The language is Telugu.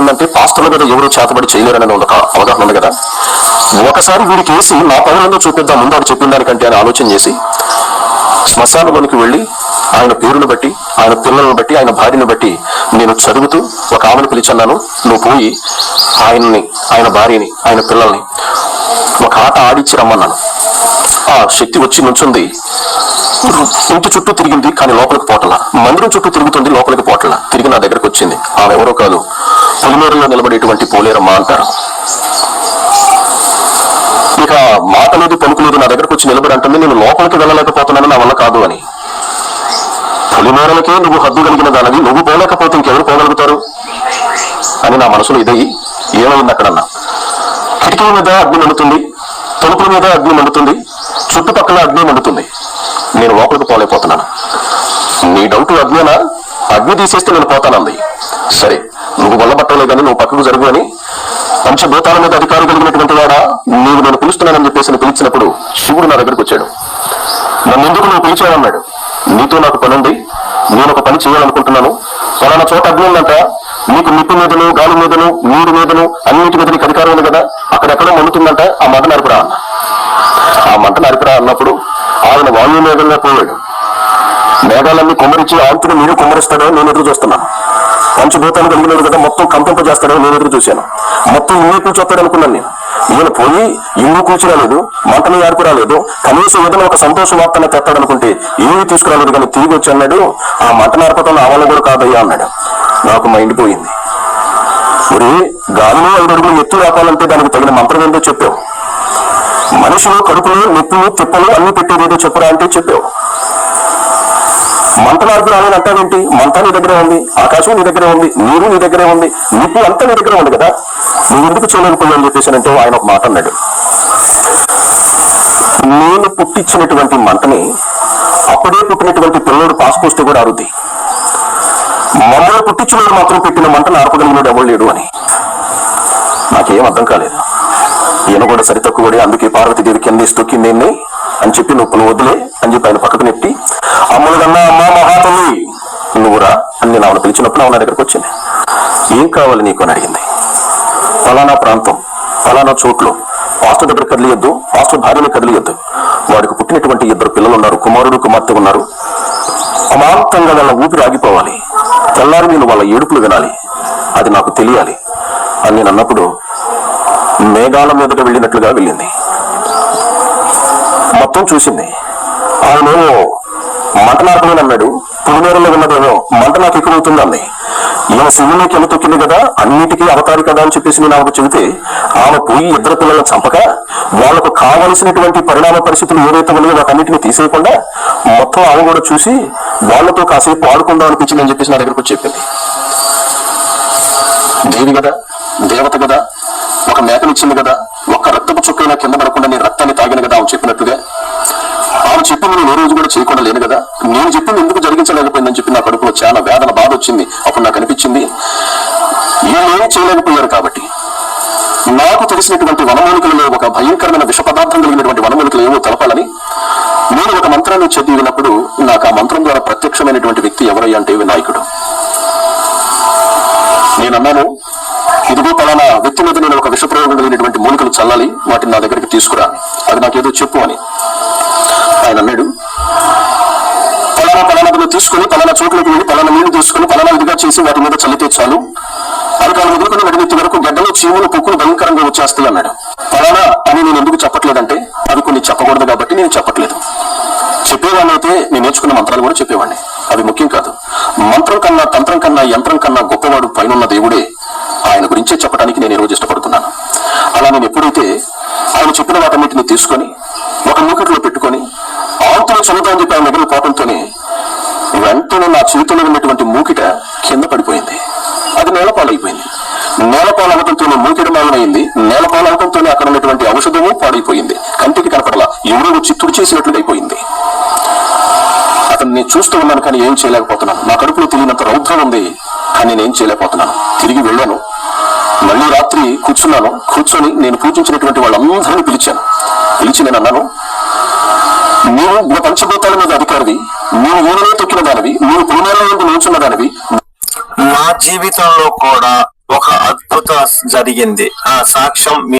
ఏంటంటే పాస్టర్ల మీద ఎవరు చేతబడి చేయలేరని ఒక అవగాహన ఉంది కదా. ఒకసారి వీడికి వేసి నా పనులను చూపిద్దాం ముందు వాడు చెప్పిన దానికంటే అని ఆలోచన చేసి శ్మశానంలోనికి వెళ్ళి ఆయన పేరును బట్టి, ఆయన పిల్లలను బట్టి, ఆయన భార్యను బట్టి నేను చదువుతూ ఒక ఆమెను పిలిచన్నాను, నువ్వు పోయి ఆయన్ని, ఆయన భార్యని, ఆయన పిల్లల్ని ఒక ఆట ఆడిచ్చి రమ్మన్నాను. ఆ శక్తి వచ్చి నుంచుంది. ఇంటి చుట్టూ తిరిగింది కానీ లోపలికి పోటలా, మందిరం చుట్టూ తిరుగుతుంది లోపలికి పోటలా, తిరిగి నా దగ్గరకు వచ్చింది. ఆమె ఎవరో కాదు, పులిమేరలో నిలబడేటువంటి పోలేరమ్మ అంటారు. ఇక మాట లేదు పలుకు లేదు, నా దగ్గరకు వచ్చి నిలబడి అంటుంది, నేను లోపలికి వెళ్ళలేకపోతున్నాను, నా వల్ల కాదు అని. పులిమేరలకే నువ్వు హద్దు కలిగిన దానివి, నువ్వు పోలేకపోతే ఇంకెవరు పోగలుగుతారు అని నా మనసులో ఇదయ్యి ఏమైంది అక్కడన్నా. కిటికీ మీద అగ్ని మండుతుంది, తలుపుల మీద అగ్ని మండుతుంది, చుట్టుపక్కల అగ్ని మండుతుంది, నేను లోపలికి పోలేకపోతున్నాను. నీ డౌట్ అగ్నేనా? అగ్ని తీసేస్తే నేను పోతానంది. సరే నువ్వు వల్లబట్టలే కానీ నువ్వు పక్కకు జరుగు అని పంచభూతాల మీద అధికారం కలిగినటువంటి వాడా, నీవు నేను పిలుస్తున్నానని చెప్పేసి పిలిచినప్పుడు శివుడు నా దగ్గరకు వచ్చాడు. నన్ను ఎందుకు నువ్వు పిలిచాడన్నాడు. నీతో నాకు పని ఉంది, నేను ఒక పని చేయాలనుకుంటున్నాను, పలానా చోట అగ్ని ఉందంట, నీకు నిప్పు మీదను, గాలి మీదను, నీరు మీదను, అన్నింటి మీద నీకు అధికారం ఉంది కదా, అక్కడెక్కడో మండుతుందంట, ఆ మంట నరిపిరా అన్న. ఆ మంట నరిపిరా అన్నప్పుడు ఆయన వాయు మేఘంగా పోయాడు. మేఘాలన్నీ కుమ్మరించి ఆంతుడు మీరు కుమ్మరిస్తాడో నేను ఎదురు చూస్తున్నాను. పంచభూతాలు కలిగినది కదా, మొత్తం కంపింపజేస్తాడో నేను ఎదురు చూశాను. మొత్తం ఇల్లు కూర్చొస్తాడు అనుకున్నాను నేను. ఈయన పోయి ఇల్లు కూర్చురాలేదు, మంటని ఆర్పు రాలేదు, కనీసం ఏదైనా ఒక సంతోష వార్తను తెస్తాడనుకుంటే ఏమీ తీసుకురాలేదు. కానీ తిరిగి వచ్చి అన్నాడు, ఆ మంట నరపటం నా వల్ల కూడా కాదయ్యా అన్నాడు. నాకు మైండ్ పోయింది. మరి గాలిలో 5 అడుగులు ఎత్తు రాకాలంటే దానికి తగిన మంత్రం ఏంటో చెప్పావు. మనుషులు కడుపులు, నొప్పులు, తిప్పలు అన్ని పెట్టేదేదో చెప్పురా అంటే చెప్పావు. మంట మార్పు రాలేదు అంటావేంటి? మంట నీ దగ్గరే ఉంది, ఆకాశం నీ దగ్గరే ఉంది, నీరు నీ దగ్గరే ఉంది, నిప్పు అంతా నీ దగ్గరే ఉంది కదా, నువ్వు ఎందుకు చేయలేకపోయావు చెప్పేసానంటే ఆయన ఒక మాట అన్నాడు. నేను పుట్టించినటువంటి మంటని అప్పుడే పుట్టినటువంటి పిల్లడు పాసుకొస్తే కూడా అరుద్ది. మమ్మల్ని పుట్టించినోడు మాత్రం పెట్టిన మంటను ఆర్పగలిగినోడు ఎవరు లేడు అని. నాకేం అర్థం కాలేదు. ఈయన కూడా సరి తక్కువడే, అందుకే పార్వతీదేవి కింద తొక్కిందేంది అని చెప్పి నువ్వు వద్దులే అని చెప్పి ఆయన పక్కకు నెట్టి, అమ్ములకన్నా అమ్మా మహాతల్లి నువ్వురా అని నేను ఆమెను పిలిచినప్పుడు ఆమె నా దగ్గరకు వచ్చింది. ఏం కావాలి నీకు అని అడిగింది. ఫలానా ప్రాంతం, ఫలానా చోట్లు పాస్టర్ దగ్గర కదిలియొద్దు, పాస్టర్ భార్యని కదిలియొద్దు, వాడికి పుట్టినటువంటి 2 పిల్లలు ఉన్నారు, కుమారుడు కుమార్తె ఉన్నారు, అమాంతంగా వాళ్ళ ఊపిరి ఆగిపోవాలి, తెల్లారి నేను వాళ్ళ ఏడుపులు వినాలి, అది నాకు తెలియాలి అని నేను అన్నప్పుడు మేఘాల మీదట వెళ్ళినట్లుగా వెళ్ళింది. మొత్తం చూసింది. ఆయనేమో మంట నార్పమని అన్నాడు, పులిమేరలో ఉన్నదేమో మంట నాకు ఎక్కువవుతుంది అంది. ఈయన శివుని కింద తొక్కింది కదా, అన్నిటికీ అవతారి కదా అని చెప్పేసి నేను ఆమెకు చెబితే ఆమె పోయి 2 పిల్లలను చంపక వాళ్లకు కావలసినటువంటి పరిణామ పరిస్థితులు ఏవైతే ఉన్నాయో వాటన్నిటిని తీసేయకుండా మొత్తం ఆమె కూడా చూసి వాళ్లతో కాసేపు ఆడుకుందాం అనిపించింది అని చెప్పేసి నా దగ్గరకు చెప్పింది. దేవి కదా, దేవత కదా, ఒక మేకనిచ్చింది కదా, ఒక్క రక్తపు చుక్కైనా కింద పడకుండా నేను రక్తాన్ని తాగిన కదా ఆమె చెప్పినట్టుగా. ఆమె చెప్పింది నేను ఏ రోజు కూడా చేయకుండా లేను కదా, నేను చెప్పింది ఎందుకు జరిగించలేకపోయిందని చెప్పి నా కడుపులో చాలా వేదన బాధ వచ్చింది. అప్పుడు నాకు అనిపించింది వీళ్ళేమీ చేయలేకపోయారు కాబట్టి నాకు తెలిసినటువంటి వనమూలికలలో ఒక భయంకరమైన విష పదార్థం కలిగినటువంటి వనమూలికలు ఏవో తెలపాలని నేను ఒక మంత్రాన్ని చదివినప్పుడు నాకు ఆ మంత్రం ద్వారా ప్రత్యక్షమైనటువంటి వ్యక్తి ఎవరయ్యా అంటే వినాయకుడు. నేను అన్నాను, ఇదిగో పలానా వ్యక్తి మీద నేను ఒక విషప్రయోగం కలిగినటువంటి మూలికలు చల్లాలి, వాటిని నా దగ్గరికి తీసుకురా, అది నాకేదో చెప్పు అని. ఆయన అన్నాడు, పలానాదులు తీసుకుని పలానా చోట్లకి వెళ్ళి పలానా నీళ్లు తీసుకుని పలానా విధిగా చేసి వాటి మీద చల్లితే చాలు, అరకాలు వదులుకుని నడినెత్తి వరకు గడ్డలు, చీములు, పొక్కులు భయంకరంగా వచ్చేస్తాయి అన్నాడు. పలానా అని నేను ఎందుకు చెప్పట్లేదంటే అవి కొన్ని చెప్పకూడదు కాబట్టి నేను చెప్పట్లేదు. చెప్పేవాడిని అయితే నేను నేర్చుకున్న మంత్రాలు కూడా చెప్పేవాడిని, అవి ముఖ్యం కాదు. మంత్రం కన్నా, తంత్రం కన్నా, యంత్రం కన్నా గొప్పవాడు పైన దేవుడే, ఆయన గురించే చెప్పడానికి నేను ఈ రోజు ఇష్టపడుతున్నాను. అలా నేను ఎప్పుడైతే ఆయన చెప్పిన వాటన్నిటిని తీసుకొని ఒక మూకిట్లో పెట్టుకొని ఆవుతున్న చదువుతామని చెప్పి ఆయన దగ్గర పోవడంతోనే వెంటనే నా చేతిలో ఉన్నటువంటి మూకిట కింద పడిపోయింది. అది నేలపాలైపోయింది. నేలపాలవటంతోనే మూకిట మాలమైంది. నేలపాలవటంతోనే అక్కడ ఉన్నటువంటి ఔషధము పాడైపోయింది. కంటికి కనపడలా, ఎవరో వచ్చి తుడిచేసినట్లుగా అయిపోయింది. అతన్ని చూస్తూ ఉన్నాను కానీ ఏం చేయలేకపోతున్నాను. నా కడుపులో తెలియనంత రౌద్రం ఉంది కానీ నేనేం చేయలేకపోతున్నాను. తిరిగి వెళ్ళాను. మళ్ళీ రాత్రి కూర్చొని నేను పూజించినటువంటి వాళ్ళందరినీ పిలిచి నేను అన్నాను, నీవు పంచభూతాల మీద అధికారివి, నీవు ఊరిలో తొక్కిన దానివి, నీవు పులిమేరల నుండి నిల్చున్న దానివి. నా జీవితంలో కూడా ఒక అద్భుతం జరిగింది. ఆ సాక్ష్యం